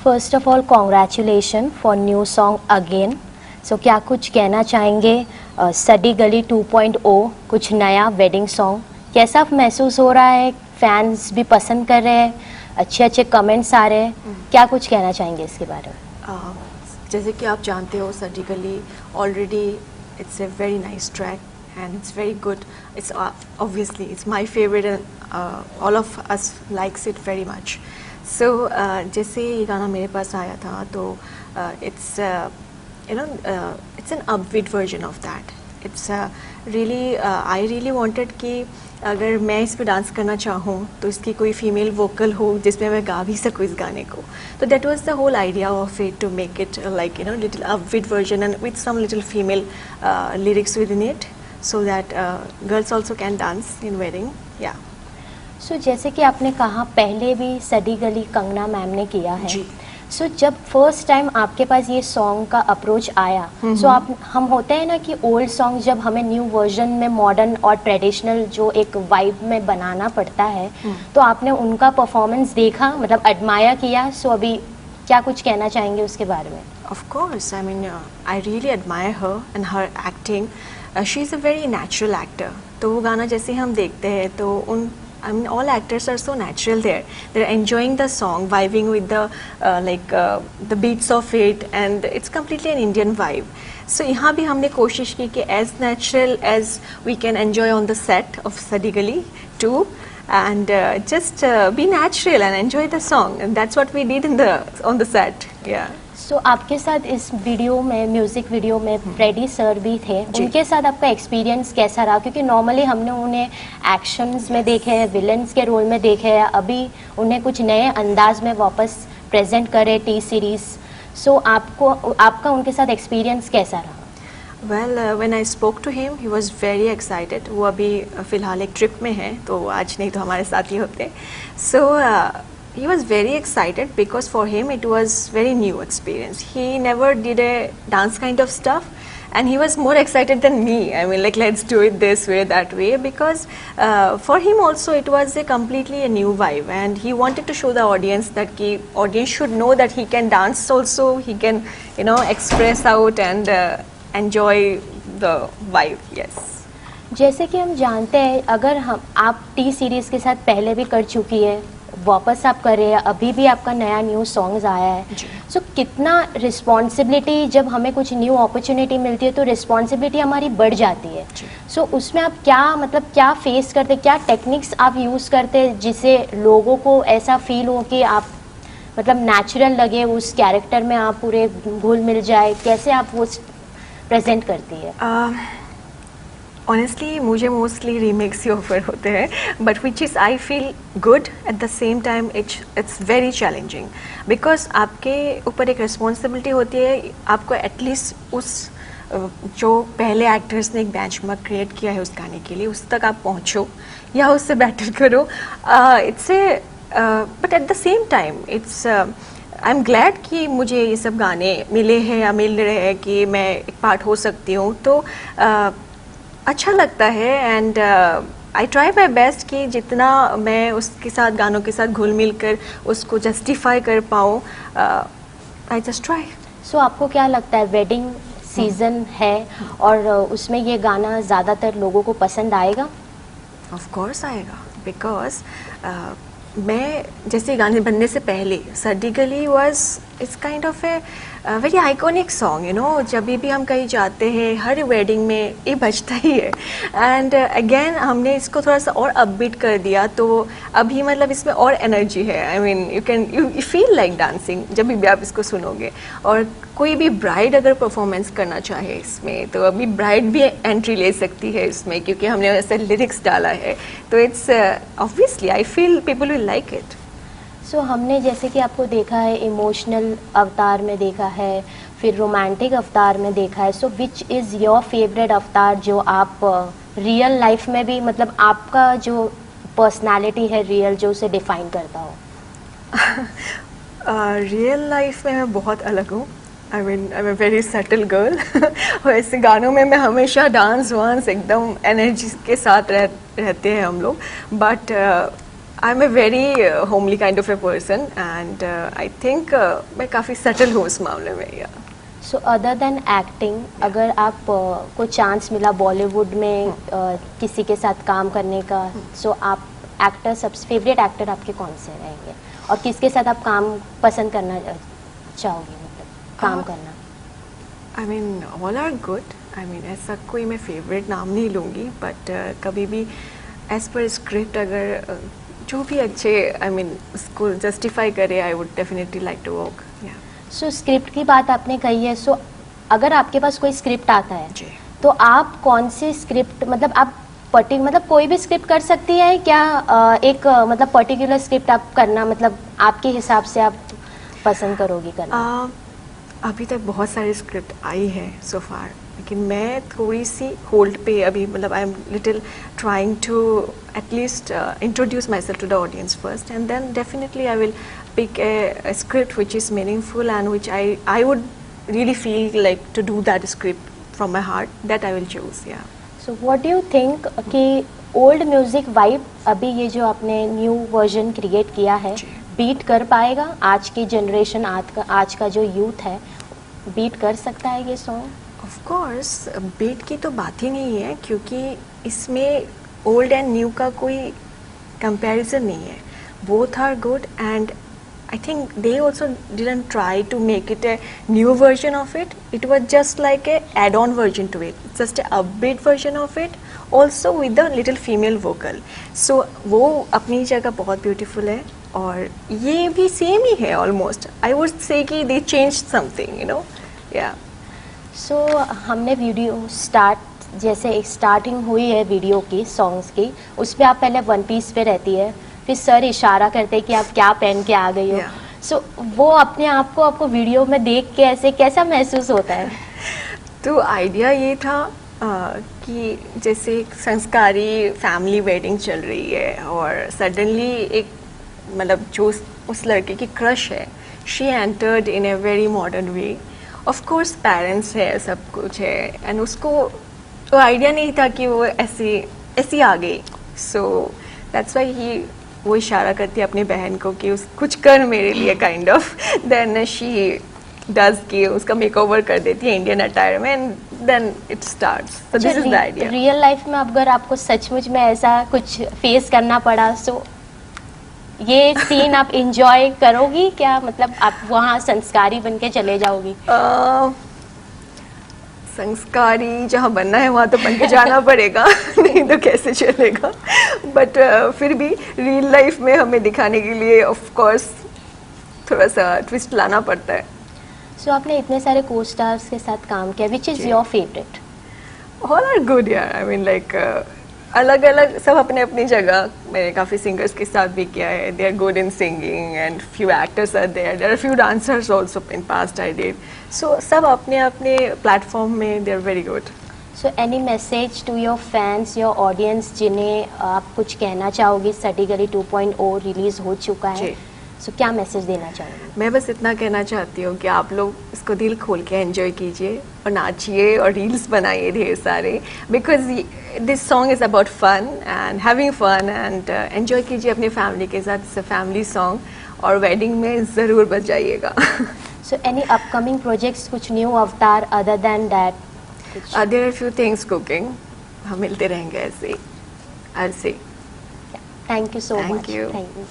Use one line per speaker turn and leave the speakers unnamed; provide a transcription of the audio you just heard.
First of all congratulation for new song again. So क्या कुछ कहना चाहेंगे सडी गली 2.0 कुछ नया वेडिंग सॉन्ग कैसा महसूस हो रहा है? फैंस भी पसंद कर रहे हैं, अच्छे अच्छे कमेंट्स आ रहे हैं, क्या कुछ कहना चाहेंगे इसके बारे में?
जैसे कि आप जानते हो सडी गली already it's a very nice track and it's very good. It's obviously it's my favorite and all of us likes it very much. So जैसे ये गाना मेरे पास आया था तो it's it's an upbeat version of that. It's really I really wanted कि अगर मैं इस पे डांस करना चाहूँ तो इसकी कोई फीमेल वोकल हो जिसमें मैं गा भी सकूँ इस गाने को. तो that was the whole idea of it, to make it like little upbeat version and with some little female lyrics within it. So that girls also can dance in wedding. Yeah.
So जैसे कि आपने कहा पहले भी सडी गली Kangana ma'am ने किया है
जी.
So जब फर्स्ट टाइम आपके पास ये सॉन्ग का अप्रोच आया so हम होते हैं ना कि ओल्ड सॉन्ग जब हमें न्यू वर्जन में मॉडर्न और ट्रेडिशनल जो एक वाइब में बनाना पड़ता है तो आपने उनका परफॉर्मेंस देखा, मतलब एडमायर किया. सो अभी क्या कुछ कहना चाहेंगे उसके बारे में?
Of course, I mean I really admire her and her acting. She is a very natural actor. तो वो गाना जैसे हम देखते हैं तो I mean all actors are so natural there. They're enjoying the song, vibing with the the beats of it, and it's completely an Indian vibe. So यहाँ भी हमने कोशिश की कि as natural as we can enjoy on the set of Sadi Gali too, and just be natural and enjoy the song, and that's what we did on the set. Yeah.
सो आपके साथ इस video में, music video में Freddy sir भी थे, उनके साथ आपका एक्सपीरियंस कैसा रहा? क्योंकि नॉर्मली हमने उन्हें एक्शंस में देखे हैं, विलन्स के रोल में देखे हैं, अभी उन्हें कुछ नए अंदाज में वापस प्रेजेंट करे टी सीरीज़. सो आपका उनके साथ एक्सपीरियंस कैसा रहा?
Well, when I spoke to him, he was very excited. वो अभी फ़िलहाल एक ट्रिप में है तो आज नहीं तो हमारे साथ ही होते. So he was very excited because for him it was very new experience. He never did a dance kind of stuff and he was more excited than me. I mean like let's do it this way, that way, because for him also it was a completely a new vibe and he wanted to show the audience that the audience should know that he can dance also, he can express out and enjoy the vibe. Yes.
जैसे कि हम जानते हैं अगर आप T series के साथ पहले भी कर चुकी है, वापस आप कर रहे हैं, अभी भी आपका नया न्यू सॉन्ग्स आया है. सो कितना रिस्पॉन्सिबिलिटी, जब हमें कुछ न्यू अपॉर्चुनिटी मिलती है तो रिस्पॉन्सिबिलिटी हमारी बढ़ जाती है. सो उसमें आप क्या फेस करते, क्या टेक्निक्स आप यूज़ करते जिससे लोगों को ऐसा फील हो कि आप नेचुरल लगे, उस कैरेक्टर में आप पूरे घुल मिल जाए? कैसे आप वो प्रेजेंट करती है?
ऑनेस्टली मुझे मोस्टली रीमेक्स ही ऑफर होते हैं, but which is I feel good at the same time it's very challenging because आपके ऊपर एक रिस्पॉन्सिबिलिटी होती है. आपको एटलीस्ट उस जो पहले एक्टर्स ने एक बेंचमार्क क्रिएट किया है उस गाने के लिए, उस तक आप पहुँचो या उससे बेटर करो. It's a but at the same time it's I am glad कि मुझे ये सब गाने मिले हैं या मिल रहे हैं कि मैं एक पार्ट हो सकती हूँ. तो अच्छा लगता है and I try my best कि जितना मैं उसके साथ गानों के साथ घुल मिल कर उसको जस्टिफाई कर पाऊँ. I just try.
सो आपको क्या लगता है, वेडिंग सीजन है और उसमें ये गाना ज़्यादातर लोगों को पसंद आएगा?
ऑफ कोर्स आएगा बिकॉज मैं जैसे गाने बनने से पहले सडी गली was it's kind of a very iconic song. जब भी हम कहीं जाते हैं हर वेडिंग में ये बजता ही है. एंड अगेन हमने इसको थोड़ा सा और अपबीट कर दिया तो अभी मतलब इसमें और एनर्जी है. I mean you feel like dancing जब भी आप इसको सुनोगे. और कोई भी ब्राइड अगर परफॉर्मेंस करना चाहे इसमें तो अभी ब्राइड भी एंट्री ले सकती है इसमें क्योंकि हमने ऐसे लिरिक्स डाला है. तो it's obviously I feel people will like it.
So हमने जैसे कि आपको देखा है इमोशनल अवतार में देखा है, फिर रोमांटिक अवतार में देखा है. सो विच इज़ योर फेवरेट अवतार जो आप रियल लाइफ में भी, मतलब आपका जो पर्सनालिटी है रियल, जो उसे डिफाइन करता हो?
रियल लाइफ में मैं बहुत अलग हूँ. I mean I am a very subtle girl. वैसे गानों में मैं हमेशा डांस वांस एकदम एनर्जी के साथ रहते हैं हम लोग. But I'm a very homely kind of a person and I think मैं काफ़ी settle हूँ उस मामले में या
सो अदर देन एक्टिंग, अगर आप को चांस मिला बॉलीवुड में किसी के साथ काम करने का, सो आप एक्टर सबसे फेवरेट एक्टर आपके कौन से रहेंगे और किसके साथ आप काम पसंद करना चाहोगे, मतलब काम करना?
I mean all are good. I mean ऐसा कोई मैं फेवरेट नाम नहीं लूँगी बट कभी भी एज पर स्क्रिप्ट अगर जो भी अच्छे I mean उसको जस्टिफाई करे I would definitely like to work.
So script की बात आपने कही है, सो अगर आपके पास कोई स्क्रिप्ट आता है
जी.
तो आप कौन सी स्क्रिप्ट, मतलब आप मतलब कोई भी स्क्रिप्ट कर सकती है क्या? एक मतलब पर्टिकुलर स्क्रिप्ट आप करना, मतलब आपके हिसाब से आप पसंद करोगी करना?
अभी तक बहुत सारी स्क्रिप्ट आई है सो फार, लेकिन मैं थोड़ी सी होल्ड पे अभी, मतलब I am little trying to at least introduce myself to the audience first and then definitely I will pick a script which is meaningful and which I would really feel like to do that script from my heart, that I will choose. Yeah. So
what do you think कि old music vibe अभी ये जो आपने new version create किया है beat कर पाएगा? आज की जनरेशन, आज का जो यूथ है, बीट कर सकता है ये सॉन्ग?
Of course, बीट की तो बात ही नहीं है क्योंकि इसमें ओल्ड एंड न्यू का कोई कंपैरिजन नहीं है. Both are good and I think they also didn't try to make it a new version of it. It was just like a add-on version to it. It's just a upbeat version of it, also with a little female vocal. So वो अपनी जगह बहुत beautiful है और ये भी same ही है almost. I would say कि they changed something, you know. Yeah.
So हमने वीडियो जैसे एक स्टार्टिंग हुई है वीडियो की सॉन्ग्स की, उस पर आप पहले वन पीस पे रहती है, फिर सर इशारा करते हैं कि आप क्या पहन के आ गई हो. सो वो अपने आप को आपको वीडियो में देख के ऐसे कैसा महसूस होता है?
तो आइडिया ये था कि जैसे एक संस्कारी फैमिली वेडिंग चल रही है और सडनली एक, मतलब जो उस लड़के की क्रश है, she entered in a very modern way. Of course parents है, सब कुछ है एंड उसको तो आइडिया नहीं था कि वो ऐसी आ गई. सो दैट्स व्हाई ही वो इशारा करती है अपनी बहन को कि कुछ कर मेरे लिए kind of. Then she does कि उसका मेकओवर कर देती है इंडियन अटायर में and then it starts. So this is the idea.
Real life में अगर आपको सचमुच में ऐसा कुछ फेस करना पड़ा, सो ये सीन आप एंजॉय करोगी क्या? मतलब आप वहाँ संस्कारी बन के चले जाओगी?
संस्कारी जहाँ बनना है वहाँ तो बन के जाना पड़ेगा नहीं तो कैसे चलेगा. बट फिर भी रियल लाइफ में हमें दिखाने के लिए ऑफ कोर्स थोड़ा सा ट्विस्ट लाना पड़ता है.
सो आपने इतने सारे को स्टार्स के साथ काम किया, which is your favourite?
All are good यार. आई मीन लाइक अलग अलग सब अपने अपनी जगह. मैंने काफ़ी सिंगर्स के साथ भी किया है. They are good in singing and few actors are there are few dancers also in past I did. So सब अपने अपने प्लेटफॉर्म में they are very good.
So any message to your fans, your audience, जिन्हें आप कुछ कहना चाहोगे? सटी गली 2.0 रिलीज हो चुका है, सो क्या मैसेज देना चाहोगे?
मैं बस इतना कहना चाहती हूँ कि आप लोग इसको दिल खोल के एंजॉय कीजिए और नाचिए और रील्स बनाइए ढेर सारे, because this song is about fun and having fun and enjoy कीजिए अपनी फैमिली के साथ. इट्स अ फैमिली सॉन्ग और वेडिंग में ज़रूर बजाइएगा.
सो एनी अपकमिंग प्रोजेक्ट्स, कुछ new avatar other than that?
There are few things cooking. हम मिलते रहेंगे ऐसे ही. I will say.
Thank you so much.
Thank you.
Thank you.